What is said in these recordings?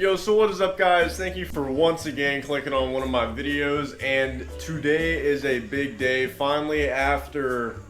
Yo, so what is up, guys? Thank you for once again clicking on one of my videos, and today is a big day. Finally, after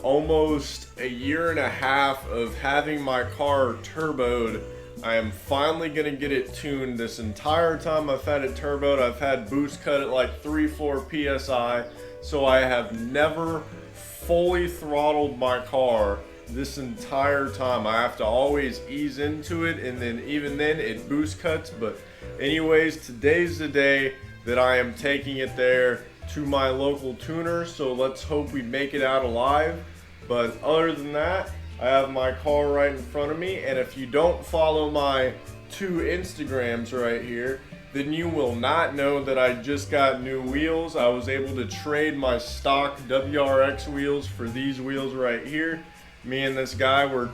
almost a year and a half of having my car turboed, I am finally gonna get it tuned. This entire time I've had it turboed, I've had boost cut at like 3-4 psi, so I have never fully throttled my car this entire time. I have to always ease into it, and then even then it boost cuts. But anyways, today's the day that I am taking it there to my local tuner, so let's hope we make it out alive. But other than that, I have my car right in front of me, and if you don't follow my two Instagrams right here, then you will not know that I just got new wheels. I was able to trade my stock WRX wheels for these wheels right here. Me and this guy were,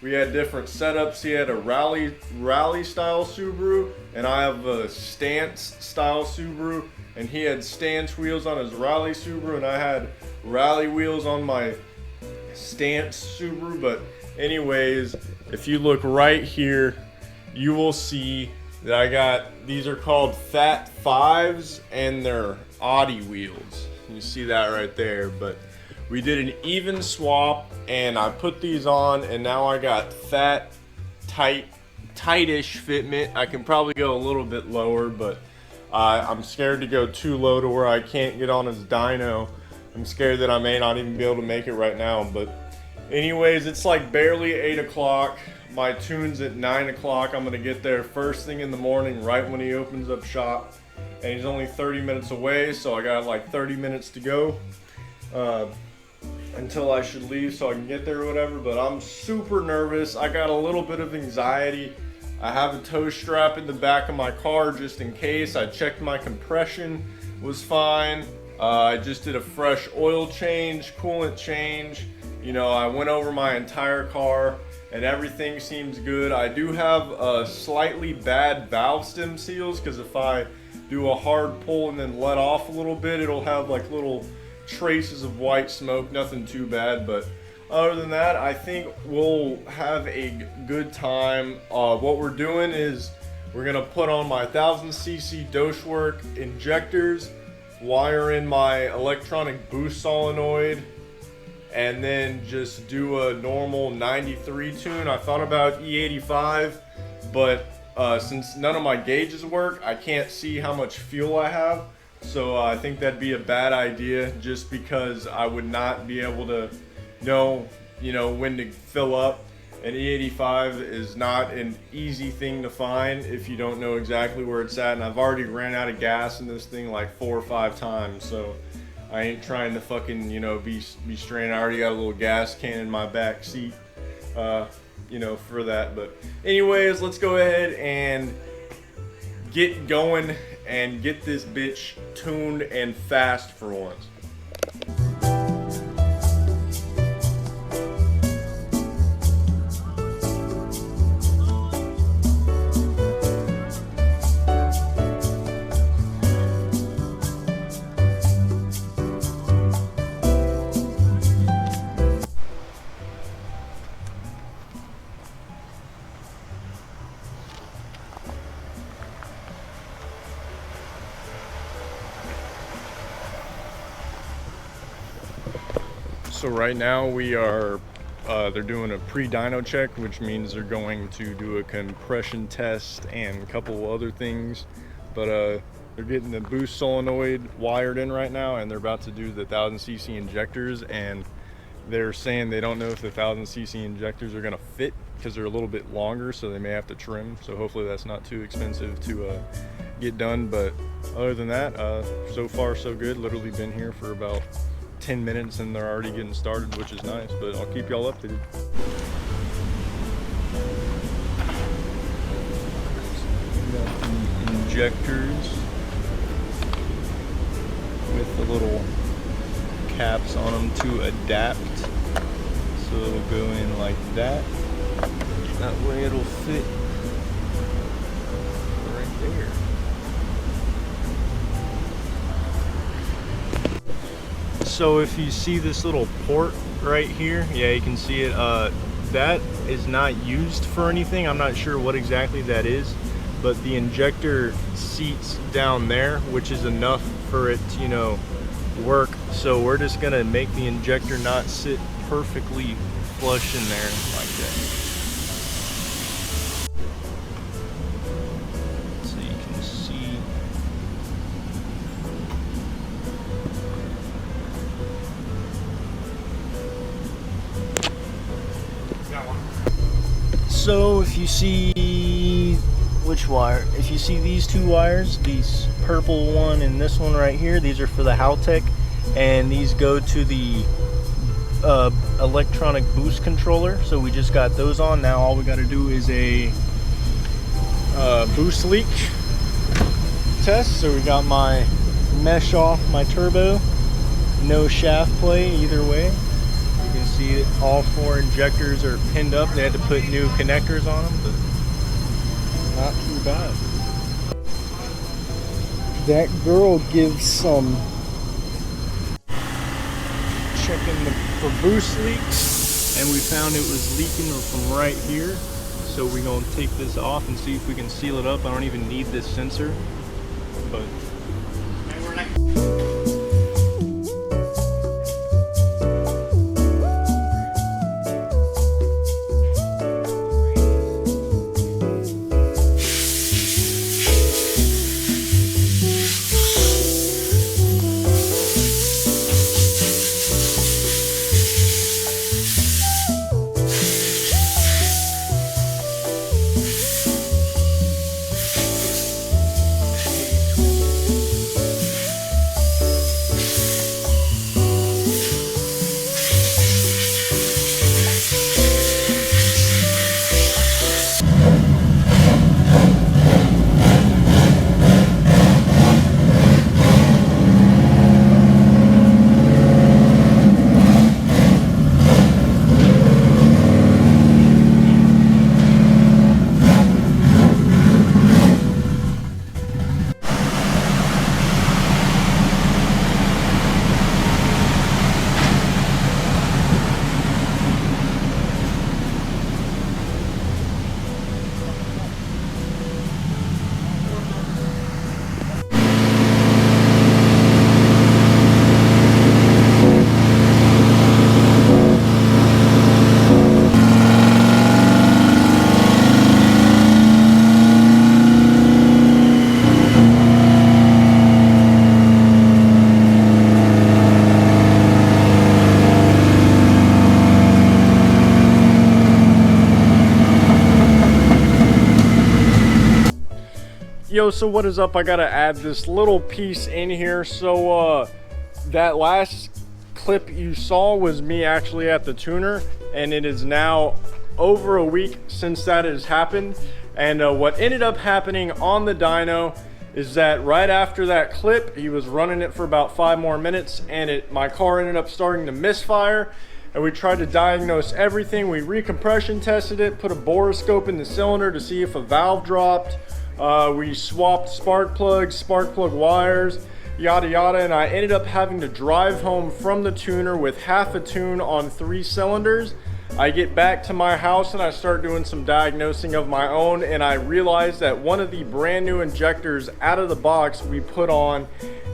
we had different setups. He had a rally style Subaru, and I have a stance style Subaru, and he had stance wheels on his rally Subaru, and I had rally wheels on my stance Subaru. But anyways, if you look right here, you will see that I got, these are called Fat 5s, and they're Audi wheels. You see that right there. But we did an even swap, and I put these on, and now I got fat, tightish fitment. I can probably go a little bit lower, but I'm scared to go too low to where I can't get on his dyno. I'm scared that I may not even be able to make it right now. But anyways, it's like barely 8 o'clock. My tune's at 9 o'clock. I'm gonna get there first thing in the morning, right when he opens up shop, and he's only 30 minutes away, so I got like 30 minutes to go until I should leave so I can get there or whatever. But I'm super nervous. I got a little bit of anxiety. I have a tow strap in the back of my car just in case. I checked my compression was fine. I just did a fresh oil change, coolant change. I went over my entire car and everything seems good. I do have slightly bad valve stem seals, because if I do a hard pull and then let off a little bit, it'll have like little traces of white smoke. Nothing too bad, but other than that, I think we'll have a good time. What we're doing is we're gonna put on my 1000cc Doshwork injectors, wire in my electronic boost solenoid, and then just do a normal 93 tune. I thought about E85, but since none of my gauges work, I can't see how much fuel I have. So I think that'd be a bad idea, just because I would not be able to know, when to fill up. And E85 is not an easy thing to find if you don't know exactly where it's at. And I've already ran out of gas in this thing like 4 or 5 times, so I ain't trying to fucking, be straining. I already got a little gas can in my back seat, for that. But anyways, let's go ahead and get going and get this bitch tuned and fast for once. So right now we are, they're doing a pre-dyno check, which means they're going to do a compression test and a couple other things. But they're getting the boost solenoid wired in right now, and they're about to do the 1000cc injectors, and they're saying they don't know if the 1000cc injectors are gonna fit because they're a little bit longer, so they may have to trim. So hopefully that's not too expensive to get done. But other than that, so far so good. Literally been here for about 10 minutes and they're already getting started, which is nice. But I'll keep y'all updated. Got the injectors with the little caps on them to adapt, so it'll go in like that. That way it'll fit right there. So if you see this little port right here, yeah, you can see it. That is not used for anything. I'm not sure what exactly that is, but the injector seats down there, which is enough for it to, you know, work. So we're just gonna make the injector not sit perfectly flush in there like that. So you can see. So if you see which wire, if you see these two wires, these purple one and this one right here, these are for the Haltech, and these go to the electronic boost controller. So we just got those on. Now all we got to do is a boost leak test. So we got my mesh off my turbo, no shaft play either way. You can see that all 4 injectors are pinned up. They had to put new connectors on them, but not too bad. That girl gives some checking for boost leaks, and we found it was leaking from right here. So we're gonna take this off and see if we can seal it up. I don't even need this sensor, but yo, so what is up? I gotta add this little piece in here. So that last clip you saw was me actually at the tuner, and it is now over a week since that has happened. And what ended up happening on the dyno is that right after that clip, he was running it for about 5 more minutes, and my car ended up starting to misfire. And we tried to diagnose everything. We recompression tested it, put a borescope in the cylinder to see if a valve dropped. We swapped spark plug wires, yada yada, and I ended up having to drive home from the tuner with half a tune on 3 cylinders. I get back to my house and I start doing some diagnosing of my own, and I realized that one of the brand new injectors out of the box we put on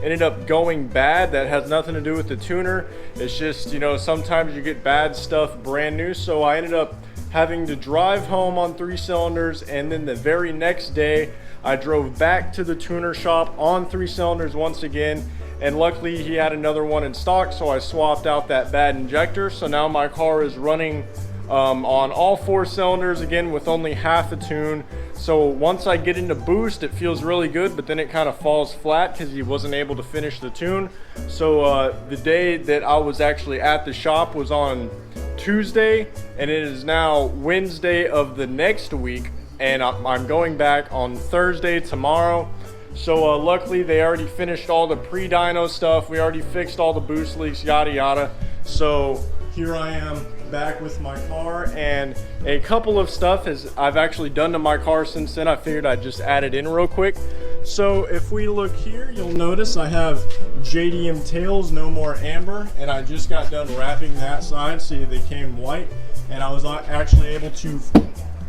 ended up going bad. That has nothing to do with the tuner. It's just, you know, sometimes you get bad stuff brand new. So I ended up having to drive home on 3 cylinders, and then the very next day I drove back to the tuner shop on 3 cylinders once again, and luckily he had another one in stock, so I swapped out that bad injector. So now my car is running on all 4 cylinders again with only half a tune. So once I get into boost, it feels really good, but then it kind of falls flat because he wasn't able to finish the tune. So the day that I was actually at the shop was on Tuesday, and it is now Wednesday of the next week, and I'm going back on Thursday tomorrow. So luckily they already finished all the pre-dyno stuff. We already fixed all the boost leaks, yada yada. So here I am back with my car, and a couple of stuff I've actually done to my car since then. I figured I'd just add it in real quick. So if we look here, you'll notice I have JDM tails, no more amber, and I just got done wrapping that side. See, they came white, and I was actually able to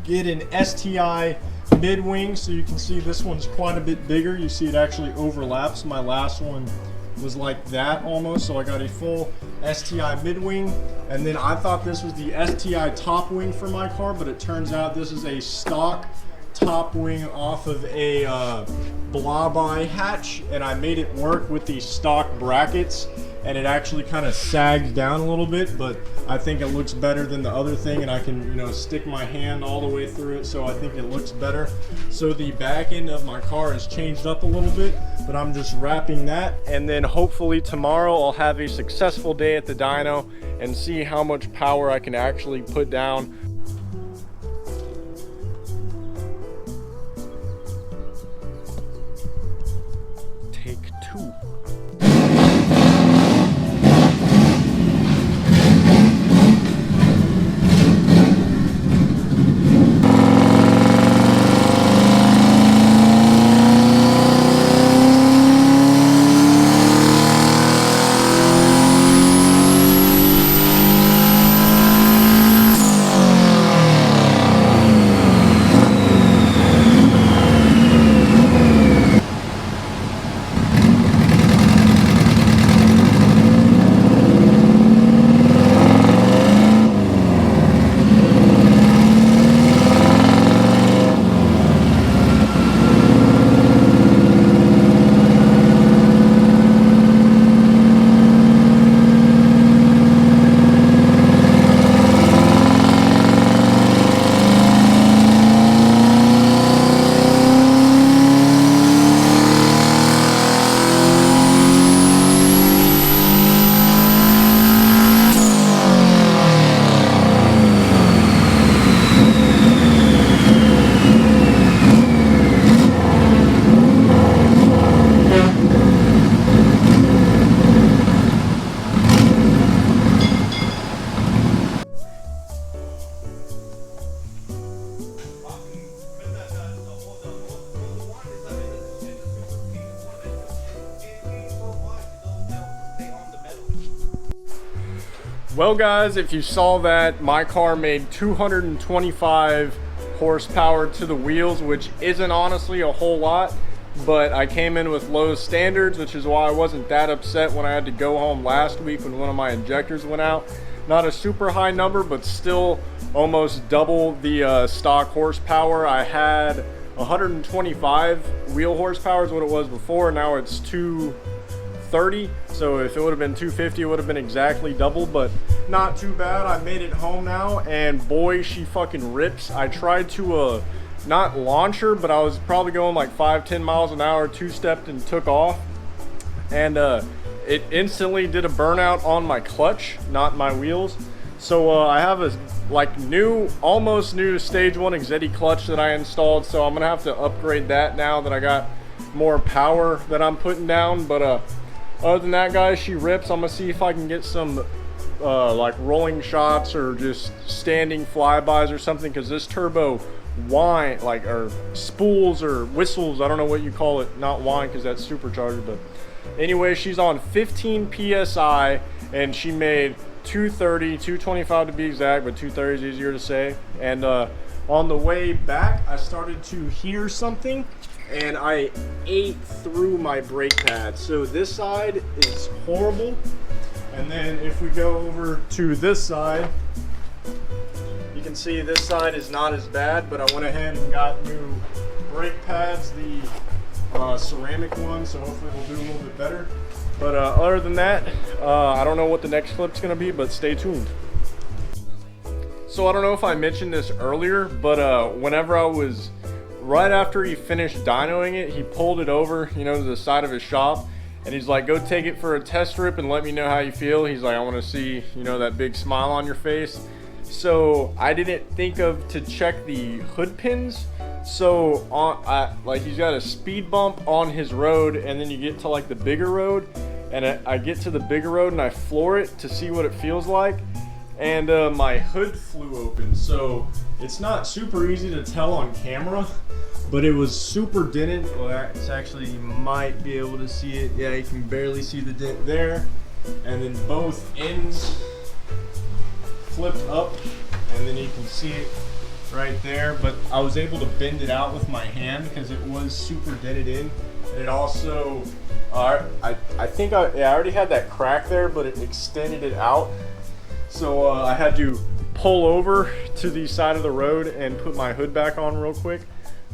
get an STI mid wing, so you can see this one's quite a bit bigger. You see it actually overlaps. My last one was like that almost, so I got a full STI mid wing. And then I thought this was the STI top wing for my car, but it turns out this is a stock top wing off of a blob-eye hatch, and I made it work with these stock brackets, and it actually kind of sags down a little bit, but I think it looks better than the other thing, and I can, you know, stick my hand all the way through it, so I think it looks better. So the back end of my car is changed up a little bit, but I'm just wrapping that, and then hopefully tomorrow I'll have a successful day at the dyno and see how much power I can actually put down. Take two. Well guys, if you saw that, my car made 225 horsepower to the wheels, which isn't honestly a whole lot, but I came in with low standards, which is why I wasn't that upset when I had to go home last week when one of my injectors went out. Not a super high number, but still almost double the stock horsepower. I had 125 wheel horsepower is what it was before. Now it's 230, so if it would have been 250, it would have been exactly double, but not too bad. I made it home now, and boy, she fucking rips. I tried to not launch her, but I was probably going like 5-10 miles an hour, two-stepped and took off, and it instantly did a burnout on my clutch, not my wheels. So I have a like new, almost new stage 1 Exetti clutch that I installed, so I'm gonna have to upgrade that now that I got more power that I'm putting down. But other than that, guys, she rips. I'm gonna see if I can get some like rolling shots or just standing flybys or something, because this turbo whine, like, or spools or whistles, I don't know what you call it, not whine because that's supercharged. But anyway, she's on 15 psi and she made 230, 225 to be exact, but 230 is easier to say. And on the way back, I started to hear something and I ate through my brake pad. So this side is horrible. And then if we go over to this side, you can see this side is not as bad, but I went ahead and got new brake pads, the ceramic ones, so hopefully we'll do a little bit better. But other than that, I don't know what the next clip's gonna be, but stay tuned. So I don't know if I mentioned this earlier, but whenever I was, right after he finished dynoing it, he pulled it over, you know, to the side of his shop, and he's like, go take it for a test rip and let me know how you feel. He's like, I want to see, you know, that big smile on your face. So I didn't think to check the hood pins. So like he's got a speed bump on his road, and then you get to like the bigger road, and I get to the bigger road and I floor it to see what it feels like, and my hood flew open. So it's not super easy to tell on camera, but it was super dented. Well, it's actually, you might be able to see it. Yeah, you can barely see the dent there. And then both ends flipped up, and then you can see it right there, but I was able to bend it out with my hand because it was super dented in. And it also, I think I already had that crack there, but it extended it out. So I had to pull over to the side of the road and put my hood back on real quick.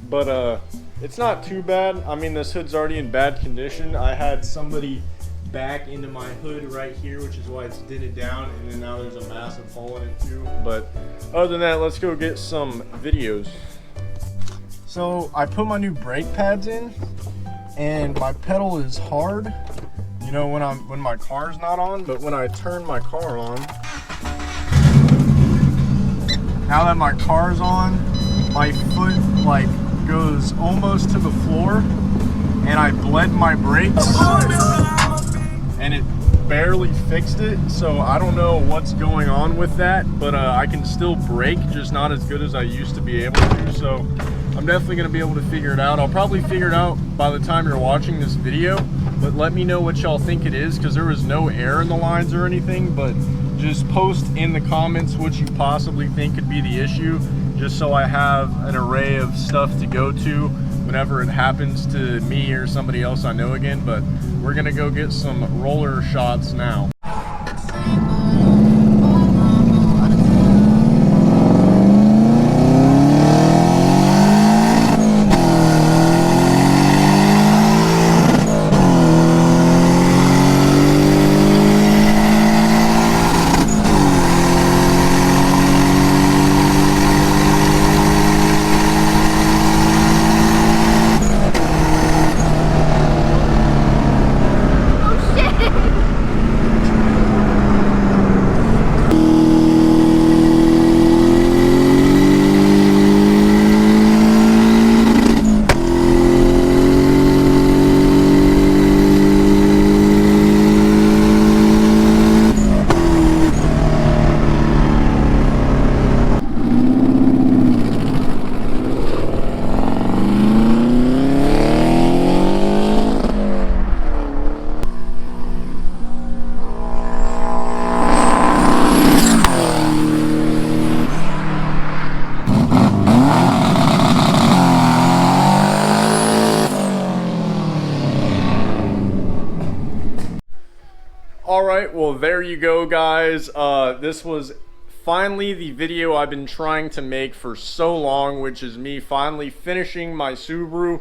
But it's not too bad. I mean, this hood's already in bad condition. I had somebody back into my hood right here, which is why it's dented down, and then now there's a massive hole in it too. But other than that, let's go get some videos. So I put my new brake pads in, and my pedal is hard, you know, when my car's not on. But when I turn my car on, now that my car's on, my foot like goes almost to the floor, and I bled my brakes, and it barely fixed it. So I don't know what's going on with that, but I can still brake, just not as good as I used to be able to. So I'm definitely gonna be able to figure it out. I'll probably figure it out by the time you're watching this video, but let me know what y'all think it is, because there was no air in the lines or anything. But just post in the comments what you possibly think could be the issue, just so I have an array of stuff to go to whenever it happens to me or somebody else I know again. But we're gonna go get some roller shots now. Alright, well there you go guys. This was finally the video I've been trying to make for so long, which is me finally finishing my Subaru.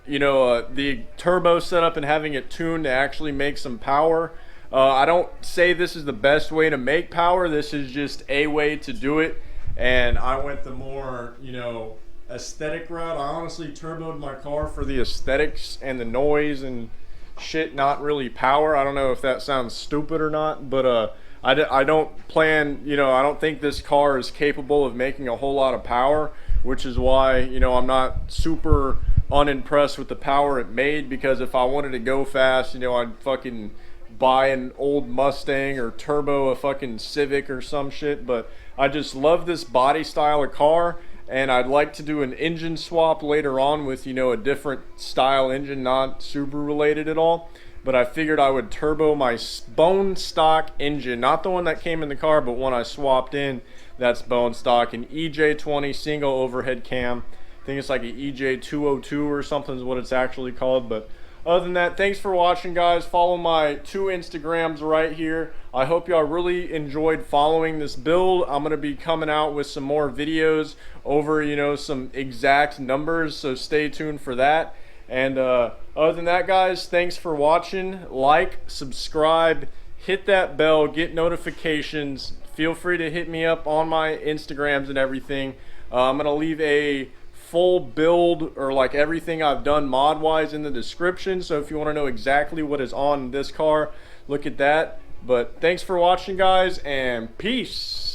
You know, the turbo setup and having it tuned to actually make some power. I don't say this is the best way to make power, this is just a way to do it. And I went the more, you know, aesthetic route. I honestly turboed my car for the aesthetics and the noise and shit, not really power. I don't know if that sounds stupid or not, but I don't plan, you know, I don't think this car is capable of making a whole lot of power, which is why, you know, I'm not super unimpressed with the power it made. Because if I wanted to go fast, you know, I'd fucking buy an old Mustang or turbo a fucking Civic or some shit. But I just love this body style of car, and I'd like to do an engine swap later on with, you know, a different style engine, not Subaru related at all. But I figured I would turbo my bone stock engine, not the one that came in the car, but one I swapped in that's bone stock, an EJ20 single overhead cam. I think it's like an EJ202 or something is what it's actually called. But other than that, thanks for watching guys. Follow my 2 Instagrams right here. I hope y'all really enjoyed following this build. I'm gonna be coming out with some more videos over, you know, some exact numbers, so stay tuned for that. And other than that guys, thanks for watching. Like, subscribe, hit that bell, get notifications. Feel free to hit me up on my Instagrams and everything. I'm gonna leave a full build, or like everything I've done mod wise, in the description, so if you want to know exactly what is on this car, look at that. But thanks for watching guys, and peace.